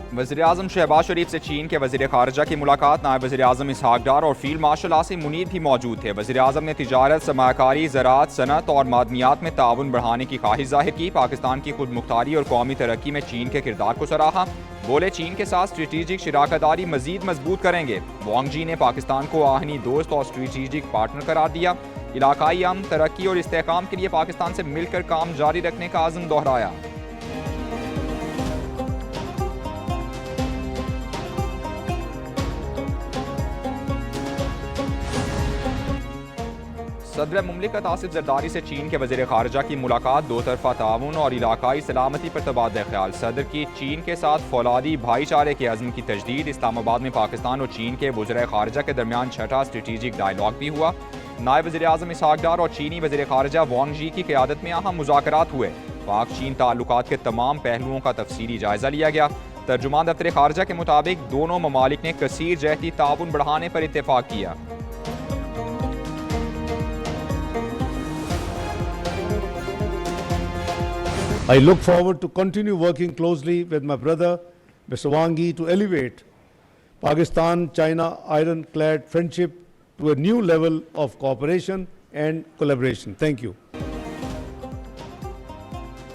वज़ीर-ए-आज़म शहबाज शरीफ से चीन के वज़ीर ख़ारिजा की मुलाकात। नायब वज़ीर-ए-आज़म इसहाक़ डार और फील्ड मार्शल आसिम मुनीर भी मौजूद थे। वज़ीर-ए-आज़म ने तिजारत, सरमायाकारी, ज़राअत, सनअत और मादनियात में ताउन बढ़ाने की ख्वाहिश ज़ाहिर की। पाकिस्तान की खुद मुख्तारी और कौमी तरक्की में चीन के किरदार को सराहा। बोले, चीन के साथ स्ट्रेटेजिक शराकतदारी मज़ीद मजबूत करेंगे। वांग जी ने पाकिस्तान को आहनी दोस्त और स्ट्रेटेजिक पार्टनर करार दिया। इलाकाई अमन, तरक्की और इस्तेहकाम के लिए पाकिस्तान से मिलकर काम जारी रखने का आज़म दोहराया। सदर मुमलिकत आसिफ जरदारी से चीन के वज़ीर ख़ारिजा की मुलाकात। दो तरफ़ा ताउन और इलाकाई सलामती पर तबादला ख्याल। सदर की चीन के साथ फौलादी भाईचारे के अज़्म की तजदीद। इस्लामाबाद में पाकिस्तान और चीन के वज़ीर ख़ारिजा के दरमियान छठा स्ट्रेटेजिक डायलॉग भी हुआ। नायब वज़ीर-ए-आज़म इसहाक़ डार और चीनी वज़ीर ख़ारिजा वांग जी की क़यादत में अहम मुज़ाकरात हुए। पाक चीन ताल्लुकात के तमाम पहलुओं का तफसीली जायज़ा लिया गया। तर्जुमान दफ्तर ख़ारिजा के मुताबिक दोनों ममालिक ने कसीर जहती ताउन बढ़ाने पर इत्तेफ़ाक किया। I look forward to continue working closely with my brother, Mr. Wang Yi, to elevate Pakistan-China ironclad friendship to a new level of cooperation and collaboration. Thank you.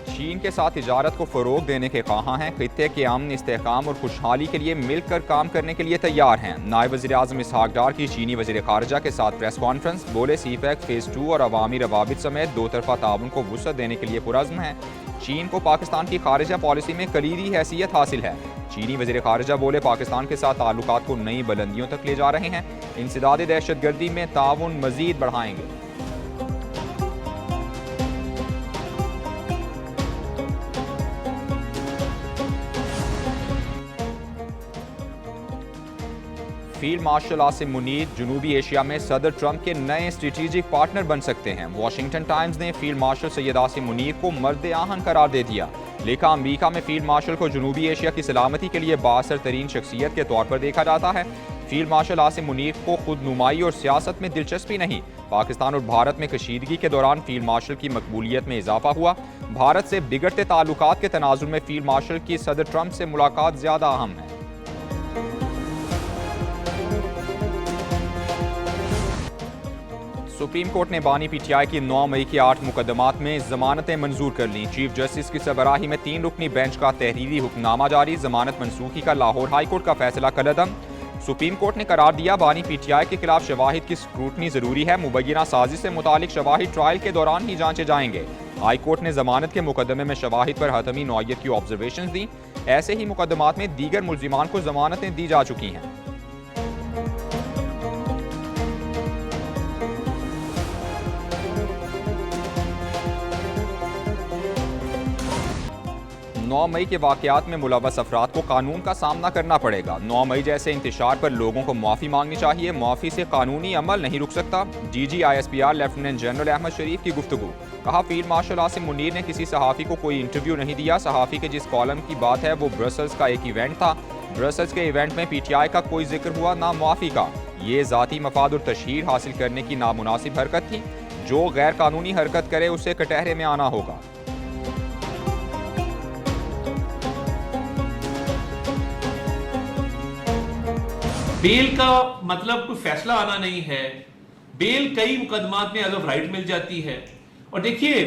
चीन के साथ तिजारत को फ़रोग देने के ख्वाहां हैं। खित्ते के अमन, इस्तेहकाम और खुशहाली के लिए मिलकर काम करने के लिए तैयार हैं। नायब वज़ीर-ए-आज़म इसहाक़ डार की चीनी वज़ीर ख़ारिजा के साथ प्रेस कॉन्फ्रेंस। बोले, सीपैक फ़ेज़ 2 और अवामी रवाबित समेत दो तरफ़ा ताउन को वुसअत देने के लिए पुरज़्म हैं। चीन को पाकिस्तान की खारिजा पॉलिसी में कलीदी हैसियत हासिल है। चीनी वज़ीर ख़ारिजा बोले, पाकिस्तान के साथ ताल्लुकात को नई बुलंदियों तक ले जा रहे हैं। इंसदाद दहशतगर्दी में ताउन मज़ीद बढ़ाएंगे। फील्ड मार्शल आसिम मुनीर जनूबी एशिया में सदर ट्रंप के नए स्ट्रेटेजिक पार्टनर बन सकते हैं। वाशिंगटन टाइम्स ने फील्ड मार्शल सैयद आसिम मुनीर को मर्द आहन करार दे दिया। लिखा, अमरीका में फील्ड मार्शल को जनूबी एशिया की सलामती के लिए बाअसर तरीन शख्सियत के तौर पर देखा जाता है। फील्ड मार्शल आसिम मुनीर को खुद नुमाई और सियासत में दिलचस्पी नहीं। पाकिस्तान और भारत में कशीदगी के दौरान फील्ड मार्शल की मकबूलियत में इजाफा हुआ। भारत से बिगड़ते ताल्लुकात के तनाजुर में फील्ड मार्शल की सदर ट्रंप से मुलाकात ज्यादा अहम है। सुप्रीम कोर्ट ने बानी पीटीआई की 9 मई की 8 मुकदमात में जमानतें मंजूर कर लीं। चीफ जस्टिस की सरबराही में 3 रुकनी बेंच का तहरीरी हुक्मनामा जारी। जमानत मनसूखी का लाहौर हाई कोर्ट का फैसला कलअदम। सुप्रीम कोर्ट ने करार दिया, बानी पीटीआई के खिलाफ शवाहिद की स्क्रूटनी जरूरी है। मुबैना साजिश से मुतालिक शवाहिद ट्रायल के दौरान ही जांचे जाएंगे। हाई कोर्ट ने जमानत के मुकदमे में शवाहिद पर हतमी नौयत की ऑब्जर्वेशन दी। ऐसे ही मुकदमात में दीगर मुल्जिमान को जमानतें दी जा चुकी हैं। नौ मई के वाकयात में मुलव्वस अफराद को कानून का सामना करना पड़ेगा। 9 मई जैसे इंतशार पर लोगों को मुआफ़ी मांगनी चाहिए। मुआफ़ी से कानूनी अमल नहीं रुक सकता। DG-ISPR लेफ्टिनेंट जनरल अहमद शरीफ की गुफ्तगू। कहा, फील्ड मार्शल आसिम मुनीर ने किसी सहाफ़ी को कोई इंटरव्यू नहीं दिया। सहाफ़ी के जिस कॉलम की बात है वो ब्रसल्स का एक इवेंट था। ब्रसल्स के इवेंट में PTI का कोई जिक्र हुआ ना मुआफ़ी का। ये ज़ाती मफाद और तशहीर हासिल करने की नामुनासिब हरकत थी। जो गैर कानूनी हरकत करे उसे कटहरे में आना होगा। बेल का मतलब कोई फैसला आना नहीं है। बेल कई मुकदमात में एज ऑफ राइट मिल जाती है। और देखिए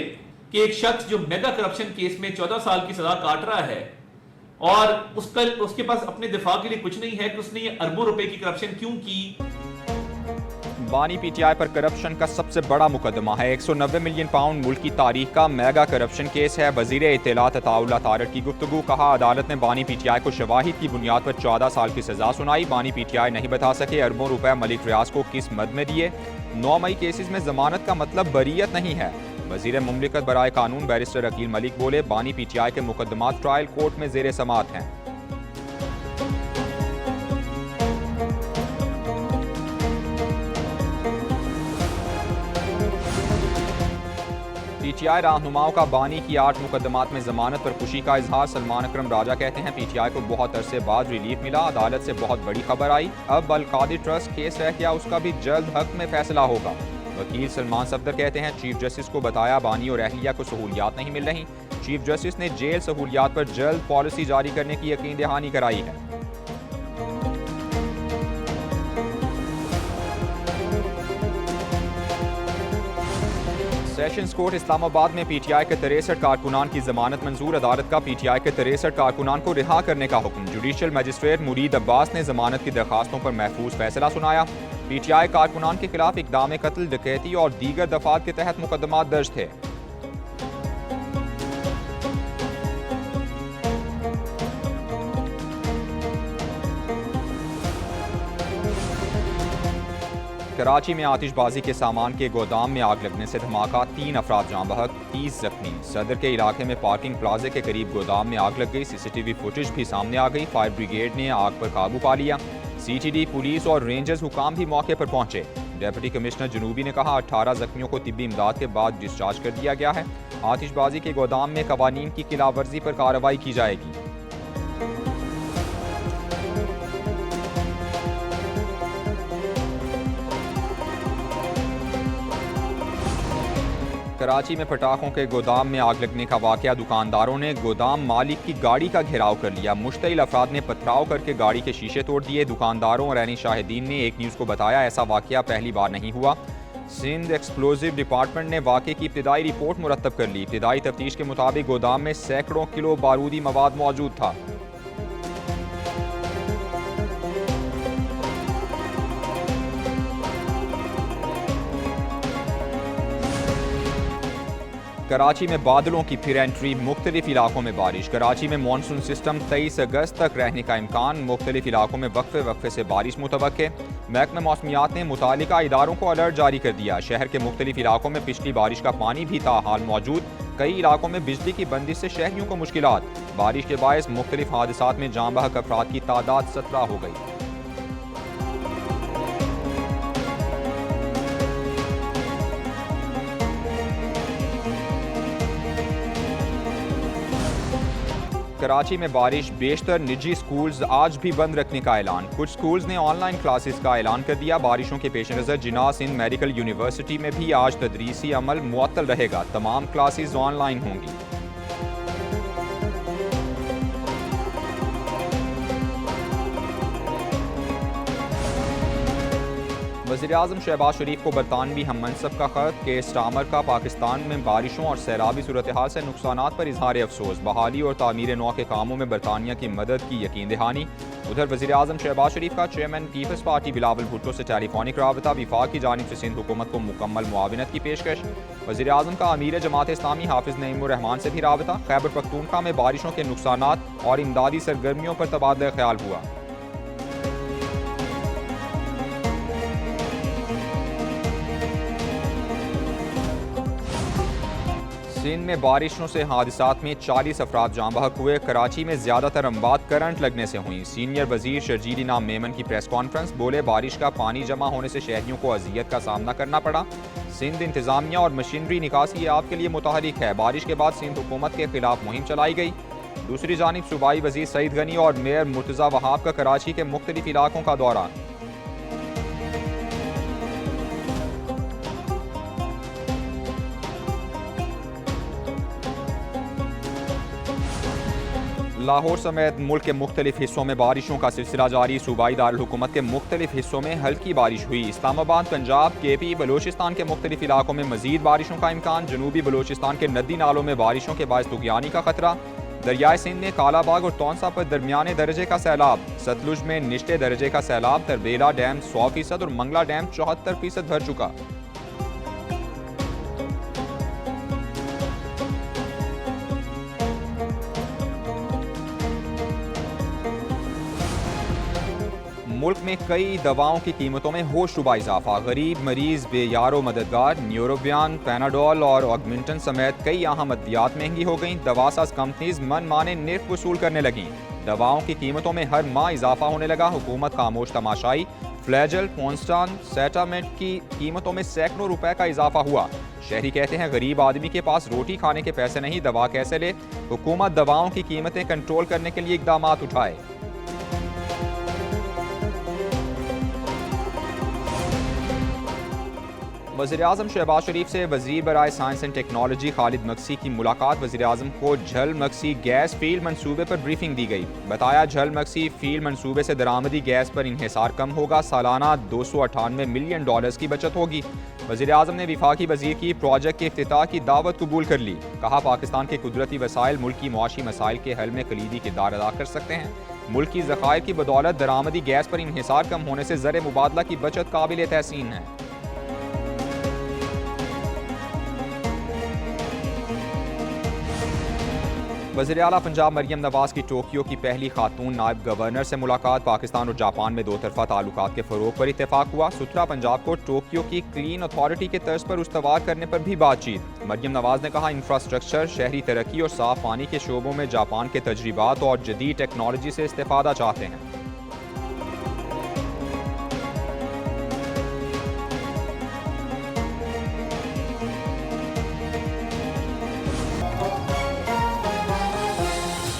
कि एक शख्स जो मेगा करप्शन केस में 14 साल की सजा काट रहा है और उसके पास अपने दिफा के लिए कुछ नहीं है कि उसने ये अरबों रुपए की करप्शन क्यों की। बानी पीटीआई पर करप्शन का सबसे बड़ा मुकदमा है। 190 मिलियन पाउंड मुल्क की तारीख का मेगा करप्शन केस है। वजीर इत्तलात अताउल्लाह तारड़ की गुफ्तगू। कहा, अदालत ने बानी पीटीआई को शवाहिद की बुनियाद पर 14 साल की सजा सुनाई। बानी पीटीआई नहीं बता सके अरबों रुपए मलिक रियाज को किस मद में दिए। 9 मई केसेस में जमानत का मतलब बरीयत नहीं है। वजीर मुमलिकत बराए कानून बैरिस्टर अकील मलिक बोले, बानी पीटीआई के मुकदमात ट्रायल कोर्ट में जेर समात हैं। पीटीआई रहनुमाओं का बानी की 8 मुकदमात में जमानत पर खुशी का इजहार। सलमान अकरम राजा कहते हैं, पीटीआई को बहुत अरसे बाद रिलीफ मिला। अदालत से बहुत बड़ी खबर आई। अब अल-कादिर ट्रस्ट केस रह गया, उसका भी जल्द हक में फैसला होगा। वकील सलमान सफदर कहते हैं, चीफ जस्टिस को बताया बानी और अहलिया को सहूलियात नहीं मिल रही। चीफ जस्टिस ने जेल सहूलियात पर जल्द पॉलिसी जारी करने की यकीन दहानी कराई है। सेशंस कोर्ट इस्लामाबाद में पीटीआई के 63 कारकुनान की जमानत मंजूर। अदालत का पीटीआई के 63 कारकुनान को रिहा करने का हुक्म। जुडिशियल मजिस्ट्रेट मुरीद अब्बास ने जमानत की दरखास्तों पर महफूज फैसला सुनाया। पीटीआई कारकुनान के खिलाफ इकदाम कत्ल, डकैती और दीगर दफात के तहत मुकदमात दर्ज थे। कराची में आतिशबाजी के सामान के गोदाम में आग लगने से धमाका, 3 अफराद जाँ बहक, 30 जख्मी। सदर के इलाके में पार्किंग प्लाजे के करीब गोदाम में आग लग गई। सीसीटीवी फुटेज भी सामने आ गई। फायर ब्रिगेड ने आग पर काबू पा लिया। सीटीडी, पुलिस और रेंजर्स हुकाम भी मौके पर पहुंचे। डेप्यूटी कमिश्नर जनूबी ने कहा 18 जख्मियों को तिब्बी इमदाद के बाद डिस्चार्ज कर दिया गया है। आतिशबाजी के गोदाम में कवानीन की खिलाफवर्जी पर कार्रवाई की जाएगी। कराची में पटाखों के गोदाम में आग लगने का वाकया। दुकानदारों ने गोदाम मालिक की गाड़ी का घेराव कर लिया। मुश्तइल अफराद ने पथराव करके गाड़ी के शीशे तोड़ दिए। दुकानदारों और ऐनी शाहिदीन ने एक न्यूज़ को बताया ऐसा वाकया पहली बार नहीं हुआ। सिंध एक्सप्लोजिव डिपार्टमेंट ने वाकये की इब्तिदाई रिपोर्ट मुरतब कर ली। इब्तिदाई तफ्तीश के मुताबिक गोदाम में सैकड़ों किलो बारूदी मवाद मौजूद था। कराची में बादलों की फिर एंट्री, मुख्तलिफ इलाकों में बारिश। कराची में मानसून सिस्टम 23 अगस्त तक रहने का इम्कान। मुख्तलिफ इलाकों में वक्फे वक्फे से बारिश मुतवक्के। महकमा मौसमियात ने मुतालिका इदारों को अलर्ट जारी कर दिया। शहर के मुख्तलिफ इलाकों में पिछली बारिश का पानी भी ताहाल मौजूद। कई इलाकों में बिजली की बंदिश से शहरियों को मुश्किलात। बारिश के बायस मुख्तलिफ हादसात में जाँ बहक अफराद की तादाद 17 हो गई। कराची में बारिश, बेशतर निजी स्कूल्स आज भी बंद रखने का ऐलान। कुछ स्कूल्स ने ऑनलाइन क्लासेस का ऐलान कर दिया। बारिशों के पेश नज़र जिन्ना सिंध मेडिकल यूनिवर्सिटी में भी आज तदरीसी अमल मुअत्तल रहेगा। तमाम क्लासेस ऑनलाइन होंगी। वज़ीर-ए-आज़म शहबाज शरीफ को बरतानवी हम मनसब का खत के स्टामर का पाकिस्तान में बारिशों और सैलाबी सूरत हाल से नुकसानात पर इजहार अफसोस। बहाली और तामीर नौ के कामों में बरतानिया की मदद की यकीन दहानी। उधर वज़ीर-ए-आज़म शहबाज शरीफ का chairman People's Party Bilawal Bhutto से टेलीफोनिक राबता। विफाक की जानिब से सिंध हुकूमत को मुकम्मल मुआविनत की पेशकश। वज़ीर-ए-आज़म का अमीर जमात इस्लामी हाफिज़ नईमुर रहमान से भी राबता। खैबर पख्तूनख्वा में बारिशों के नुकसानात और इमदादी सरगर्मियों पर तबादला ख्याल हुआ। सिंध में बारिशों से हादसात में 40 अफराद जाँ बहक हुए। कराची में ज़्यादातर अमवात करंट लगने से हुई। सीनियर वजीर शर्जील इनाम मेमन की प्रेस कॉन्फ्रेंस, बोले बारिश का पानी जमा होने से शहरियों को अजियत का सामना करना पड़ा। सिंध इंतजामिया और मशीनरी निकासी आपके लिए मुतहरिक है। बारिश के बाद सिंध हुकूमत के खिलाफ मुहिम चलाई गई। दूसरी जानिब सूबाई वजीर सईद गनी और मेयर मुर्तज़ा वहाब का कराची के मुख्तलिफ इलाकों का दौरा। लाहौर समेत मुल्क के मुख्तलिफ हिस्सों में बारिशों का सिलसिला जारी। सूबाई दारुल हुकूमत के मुख्तलिफ हिस्सों में हल्की बारिश हुई। इस्लामाबाद, पंजाब, केपी, बलोचिस्तान के मुख्तलिफ इलाकों में मजीद बारिशों का इम्कान। जनूबी बलोचिस्तान के नदी नालों में बारिशों के बायस तुगयानी का खतरा। दरियाए सिंध में कालाबाग और तौंसा पर दरमियाने दर्जे का सैलाब। सतलुज में निचले दर्जे का सैलाब। तरबेला डैम 100% और मंगला डैम 74% भर चुका। मुल्क में कई दवाओं की कीमतों में होशरुबा इजाफा। गरीब मरीज बेयारो मददगार। न्यूरोबियान, पैनाडोल और ऑगमेंटन समेत कई अहम अद्वियात महंगी हो गईं। दवासाज कंपनीज मन माने निर्फ वसूल करने लगीं। दवाओं की कीमतों में हर माह इजाफा होने लगा। हुकूमत खामोश तमाशाई। फ्लैजल, फोन्स्टान, सेटामेट की कीमतों में सैकड़ों रुपए का इजाफा हुआ। शहरी कहते हैं गरीब आदमी के पास रोटी खाने के पैसे नहीं, दवा कैसे ले। हुकूमत दवाओं की कीमतें कंट्रोल करने के लिए इकदाम उठाए। वज़ीर-ए-आज़म शहबाज शरीफ से वज़ीर बराए science and technology Khalid Maqsi की मुलाकात। वज़ीर-ए-आज़म को झल मक्सी गैस फील्ड मंसूबे पर ब्रीफिंग दी गई। बताया झल मक्सी फील्ड मंसूबे से दरामदी गैस पर इन्हिसार कम होगा, सालाना $298 मिलियन की बचत होगी। वज़ीर-ए-आज़म ने विफाकी वज़ीर की प्रोजेक्ट के इफ्तिताह की दावत कबूल कर ली। कहा पाकिस्तान के कुदरती वसाइल मुल्क की मुआशी मसाइल के हल में कलीदी किरदार अदा कर सकते हैं। मुल्क की ज़खायर की बदौलत दरामदी गैस पर इन्हिसार कम होने से ज़र मुबादला की बचत काबिल तहसीन है। वज़ीर आला पंजाब मरियम नवाज की टोक्यो की पहली खातून नायब गवर्नर से मुलाकात। पाकिस्तान और जापान में दो तरफा ताल्लुकात के फ़रोग पर इत्तेफाक हुआ। सुथरा पंजाब को टोक्यो की क्लीन अथॉरिटी के तर्ज पर उस्तवार करने पर भी बातचीत। मरियम नवाज ने कहा इंफ्रास्ट्रक्चर, शहरी तरक्की और साफ पानी के शोबों में जापान के तजर्बात और जदीद टेक्नोलॉजी से इस्तेफादा चाहते हैं।